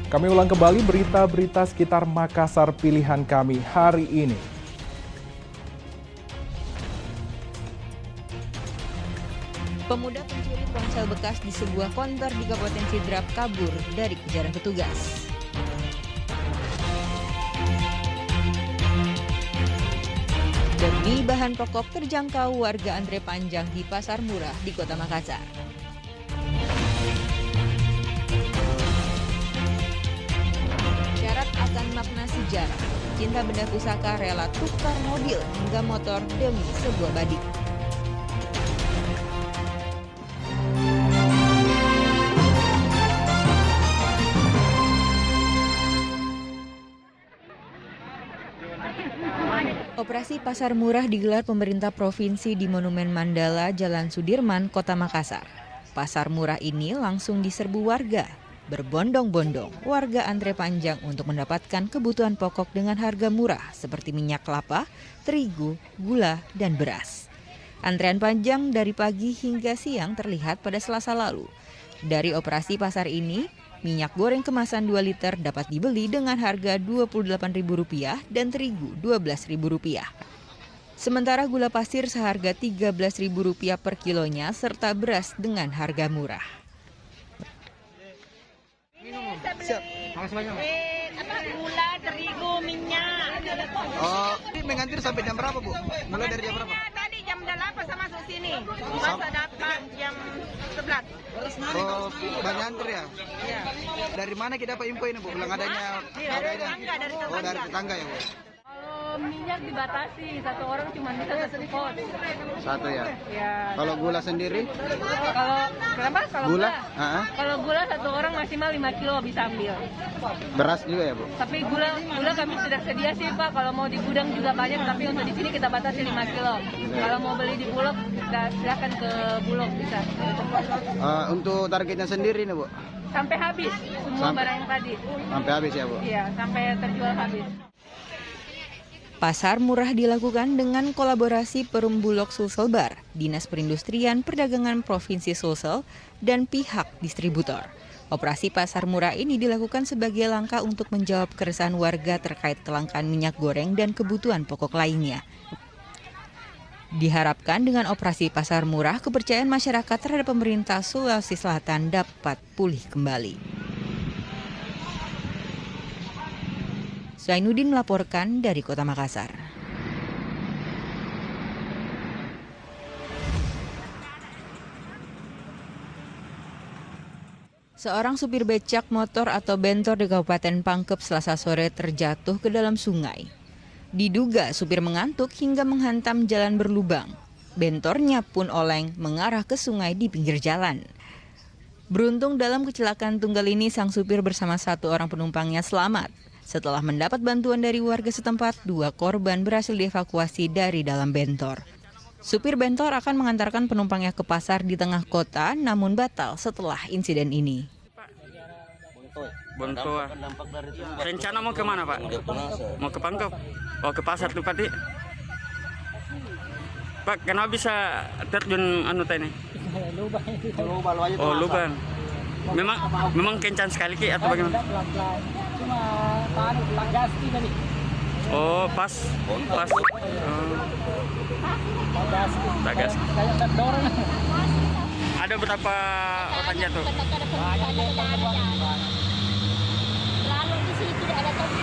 Kami ulang kembali berita-berita sekitar Makassar pilihan kami hari ini. Pemuda pencuri ponsel bekas di sebuah konter di Kabupaten Sidrap kabur dari kejaran petugas. Demi bahan pokok terjangkau, warga antre panjang di Pasar Murah di Kota Makassar. Syarat akan makna sejarah, cinta benda pusaka rela tukar mobil hingga motor demi sebuah badik. Operasi Pasar Murah digelar pemerintah provinsi di Monumen Mandala, Jalan Sudirman, Kota Makassar. Pasar murah ini langsung diserbu warga. Berbondong-bondong, warga antre panjang untuk mendapatkan kebutuhan pokok dengan harga murah seperti minyak kelapa, terigu, gula, dan beras. Antrean panjang dari pagi hingga siang terlihat pada Selasa lalu. Dari operasi pasar ini, minyak goreng kemasan 2 liter dapat dibeli dengan harga Rp28.000 dan terigu Rp12.000. Sementara gula pasir seharga Rp13.000 per kilonya serta beras dengan harga murah. Siap. Makasih banyak. Gula, terigu, minyak. Oh, ini mengantar sampai jam berapa, Bu? Mulai dari jam berapa? Tadi jam 8 saya masuk sini. Masa dapat jam 11. Oh, banyak antar ya? Iya. Dari mana kita dapat info ini, Bu? Bilang adanya. Dari tetangga, dari tetangga. Oh, dari tetangga ya, Bu? Kalau minyak dibatasi, satu orang cuma bisa 1 pot. Satu ya? Ya. Kalau gula sendiri? Kalau kenapa? Kalau Gula? gula? Kalau gula satu orang maksimal 5 kilo bisa ambil. Beras juga ya, Bu? Tapi gula kami sudah sedia sih, Pak. Kalau mau di gudang juga banyak, tapi untuk di sini kita batasi 5 kilo. Kalau mau beli di Bulog, silakan ke Bulog bisa. Untuk targetnya sendiri nih, Bu? Sampai habis semua barang yang tadi. Sampai habis ya, Bu? Iya, sampai terjual habis. Pasar murah dilakukan dengan kolaborasi Perum Bulog Sulselbar, Dinas Perindustrian Perdagangan Provinsi Sulsel, dan pihak distributor. Operasi pasar murah ini dilakukan sebagai langkah untuk menjawab keresahan warga terkait kelangkaan minyak goreng dan kebutuhan pokok lainnya. Diharapkan dengan operasi pasar murah, kepercayaan masyarakat terhadap pemerintah Sulawesi Selatan dapat pulih kembali. Zainuddin melaporkan dari Kota Makassar. Seorang supir becak motor atau bentor di Kabupaten Pangkep Selasa sore terjatuh ke dalam sungai. Diduga supir mengantuk hingga menghantam jalan berlubang. Bentornya pun oleng mengarah ke sungai di pinggir jalan. Beruntung dalam kecelakaan tunggal ini sang supir bersama 1 orang penumpangnya selamat. Setelah mendapat bantuan dari warga setempat, 2 korban berhasil dievakuasi dari dalam bentor. Supir bentor akan mengantarkan penumpangnya ke pasar di tengah kota, namun batal setelah insiden ini. Bontoa. Rencana mau kemana, Pak? Mau ke Pangkep? Oh, ke pasar tuh, Pak. Pak, kenapa bisa terjun ini? Oh, lubang. Memang kencang sekali Ki atau bagaimana? Oh, pas. Gas. Ada berapa orang jatuh? Lalu di situ ada topi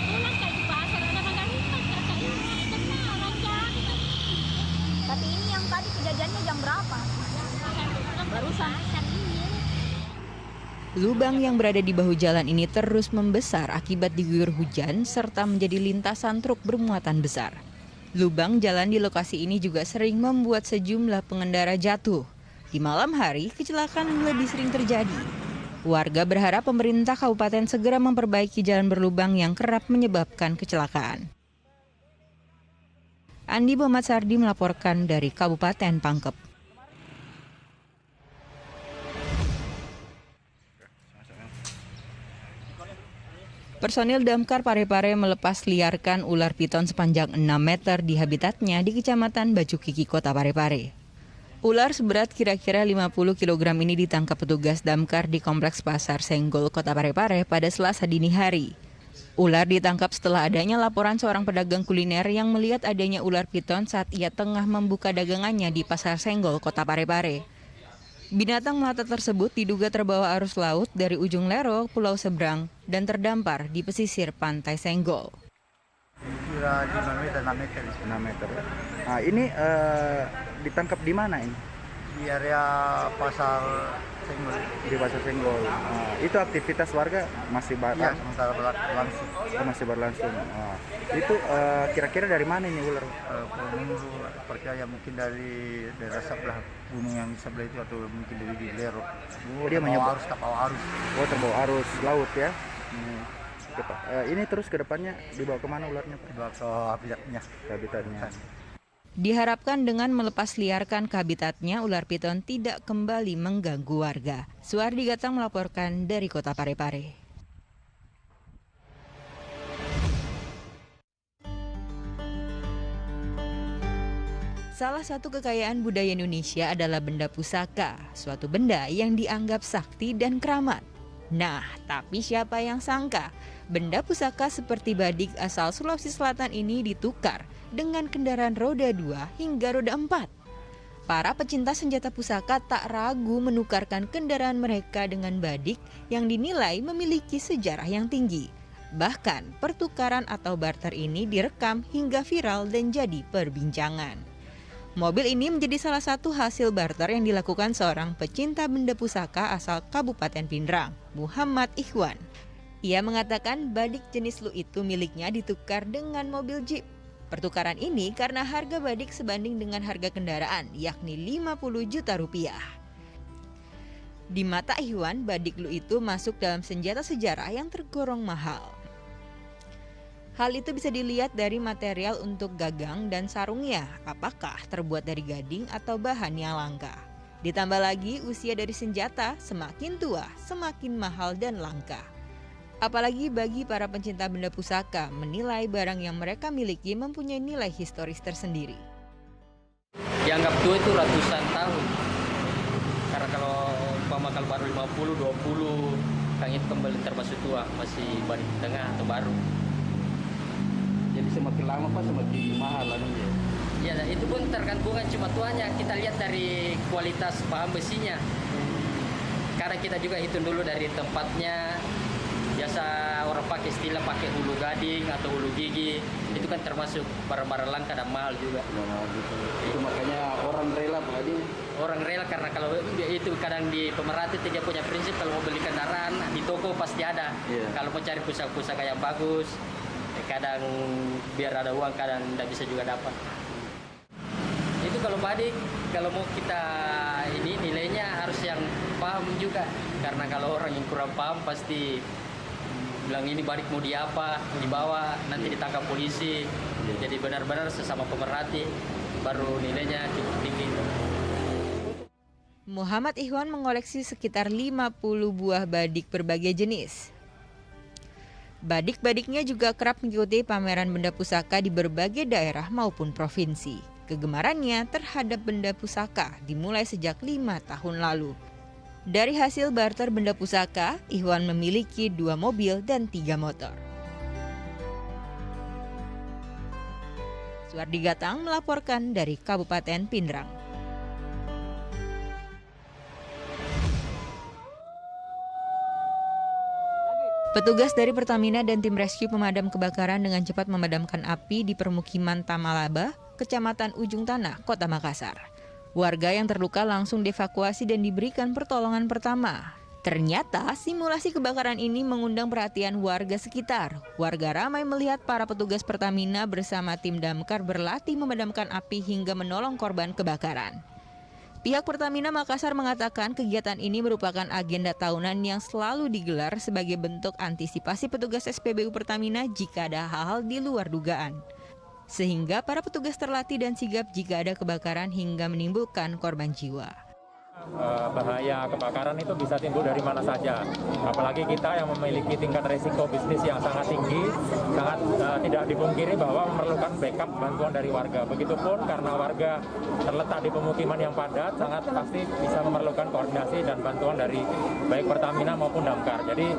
pulang kayak di pasar ada tapi ini yang tadi kejadiannya jam berapa? Barusan. Lubang yang berada di bahu jalan ini terus membesar akibat diguyur hujan serta menjadi lintasan truk bermuatan besar. Lubang jalan di lokasi ini juga sering membuat sejumlah pengendara jatuh. Di malam hari, kecelakaan lebih sering terjadi. Warga berharap pemerintah kabupaten segera memperbaiki jalan berlubang yang kerap menyebabkan kecelakaan. Andi Muhammad Sardi melaporkan dari Kabupaten Pangkep. Personil Damkar Parepare melepas liarkan ular piton sepanjang 6 meter di habitatnya di Kecamatan Bacukiki, Kota Parepare. Ular seberat kira-kira 50 kg ini ditangkap petugas damkar di Kompleks Pasar Senggol, Kota Parepare pada Selasa dini hari. Ular ditangkap setelah adanya laporan seorang pedagang kuliner yang melihat adanya ular piton saat ia tengah membuka dagangannya di Pasar Senggol, Kota Parepare. Binatang melata tersebut diduga terbawa arus laut dari ujung Lero, Pulau Seberang, dan terdampar di pesisir Pantai Senggol. Kira 5 meter, 6 meter. 6 meter. Nah, ini ditangkap di mana ini? Di area pasar Senggol. Di Pasar Senggol. Itu aktivitas warga masih Iya, sementara langsung. masih berlangsung. Itu kira-kira dari mana ini ular? Menurut percaya mungkin dari daerah sebelah gunung yang sebelah itu atau mungkin dari Lero. Dia Terbawa arus, kapal arus. Oh, terbawa arus laut ya. Ini terus ke depannya dibawa kemana ularnya, Pak? Dibawa ke habitatnya. Habitatnya. Diharapkan dengan melepas liarkan ke habitatnya, ular piton tidak kembali mengganggu warga. Suardi Gatang melaporkan dari Kota Parepare. Salah satu kekayaan budaya Indonesia adalah benda pusaka, suatu benda yang dianggap sakti dan keramat. Nah, tapi siapa yang sangka benda pusaka seperti badik asal Sulawesi Selatan ini ditukar dengan kendaraan roda 2 hingga roda 4. Para pecinta senjata pusaka tak ragu menukarkan kendaraan mereka dengan badik yang dinilai memiliki sejarah yang tinggi. Bahkan, pertukaran atau barter ini direkam hingga viral dan jadi perbincangan. Mobil ini menjadi salah satu hasil barter yang dilakukan seorang pecinta benda pusaka asal Kabupaten Pindrang, Muhammad Ikhwan. Ia mengatakan badik jenis Lu itu miliknya ditukar dengan mobil Jeep. Pertukaran ini karena harga badik sebanding dengan harga kendaraan, yakni 50 juta rupiah. Di mata Ikhwan, badik Lu itu masuk dalam senjata sejarah yang tergolong mahal. Hal itu bisa dilihat dari material untuk gagang dan sarungnya, apakah terbuat dari gading atau bahan yang langka. Ditambah lagi usia dari senjata, semakin tua, semakin mahal dan langka. Apalagi bagi para pencinta benda pusaka, menilai barang yang mereka miliki mempunyai nilai historis tersendiri. Dianggap tua itu ratusan tahun. Karena kalau baru 50, 20, kan itu kembali termasuk tua, masih badik tengah atau baru. Jadi semakin lama Pak semakin mahal anunya. Ya, itu pun tergantung cuma tuanya. Kita lihat dari kualitas bahan besinya. Karena kita juga hitung dulu dari tempatnya. Biasa orang pakai istilah pakai hulu gading atau hulu gigi. Itu kan termasuk barang-barang langka dan mahal juga. Nah, gitu. Itu makanya orang rela Pak ini. Orang rela karena kalau itu kadang di pemerhati dia punya prinsip kalau mau beli kendaraan di toko pasti ada. Yeah. Kalau mau cari pusaka-pusaka yang bagus, kadang biar ada uang kadang tidak bisa juga dapat. Itu kalau badik, kalau mau kita ini nilainya harus yang paham juga. Karena kalau orang yang kurang paham pasti bilang ini badik mau diapa, dibawa, nanti ditangkap polisi. Jadi benar-benar sesama pemerhati baru nilainya cukup tinggi. Muhammad Ikhwan mengoleksi sekitar 50 buah badik berbagai jenis. Badik-badiknya juga kerap mengikuti pameran benda pusaka di berbagai daerah maupun provinsi. Kegemarannya terhadap benda pusaka dimulai sejak 5 tahun lalu. Dari hasil barter benda pusaka, Ikhwan memiliki 2 mobil dan 3 motor. Suardi Gatang melaporkan dari Kabupaten Pindrang. Petugas dari Pertamina dan tim rescue pemadam kebakaran dengan cepat memadamkan api di permukiman Tamalaba, Kecamatan Ujung Tanah, Kota Makassar. Warga yang terluka langsung dievakuasi dan diberikan pertolongan pertama. Ternyata simulasi kebakaran ini mengundang perhatian warga sekitar. Warga ramai melihat para petugas Pertamina bersama tim damkar berlatih memadamkan api hingga menolong korban kebakaran. Pihak Pertamina Makassar mengatakan kegiatan ini merupakan agenda tahunan yang selalu digelar sebagai bentuk antisipasi petugas SPBU Pertamina jika ada hal-hal di luar dugaan. Sehingga para petugas terlatih dan sigap jika ada kebakaran hingga menimbulkan korban jiwa. Bahaya kebakaran itu bisa timbul dari mana saja. Apalagi kita yang memiliki tingkat resiko bisnis yang sangat tinggi, sangat tidak dipungkiri bahwa memerlukan backup bantuan dari warga. Begitupun karena warga terletak di pemukiman yang padat, sangat pasti bisa memerlukan koordinasi dan bantuan dari baik Pertamina maupun Damkar. Jadi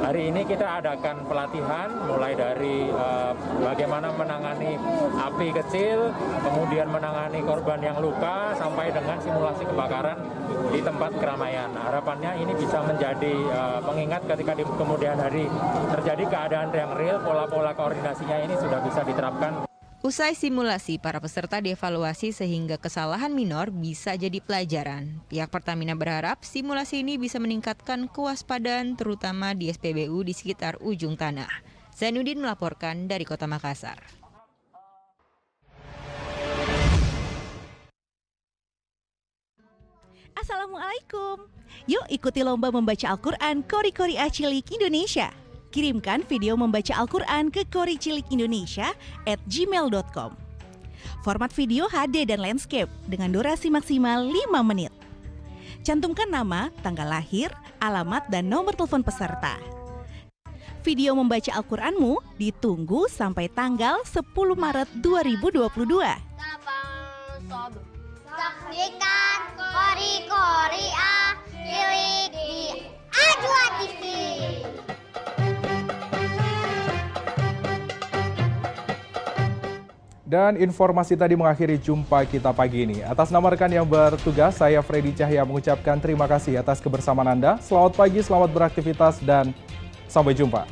hari ini kita adakan pelatihan mulai dari bagaimana menangani api kecil, kemudian menangani korban yang luka, sampai dengan simulasi kebakaran di tempat keramaian. Harapannya ini bisa menjadi pengingat ketika di kemudian hari terjadi keadaan yang real, pola-pola koordinasinya ini sudah bisa diterapkan. Usai simulasi, para peserta dievaluasi sehingga kesalahan minor bisa jadi pelajaran. Pihak Pertamina berharap simulasi ini bisa meningkatkan kewaspadaan terutama di SPBU di sekitar ujung tanah. Zainuddin melaporkan dari Kota Makassar. Assalamualaikum. Yuk ikuti lomba membaca Al-Quran Kori Kori Cilik Indonesia. Kirimkan video membaca Al-Quran ke koricilikindonesia@gmail.com. Format video HD dan landscape dengan durasi maksimal 5 menit. Cantumkan nama, tanggal lahir, alamat, dan nomor telepon peserta. Video membaca Al-Quranmu ditunggu sampai tanggal 10 Maret 2022. Saksikan Kori-Kori Cilik di Ajwa TV. Dan informasi tadi mengakhiri jumpa kita pagi ini. Atas nama rekan yang bertugas, saya Freddy Cahya mengucapkan terima kasih atas kebersamaan Anda. Selamat pagi, selamat beraktivitas, dan sampai jumpa.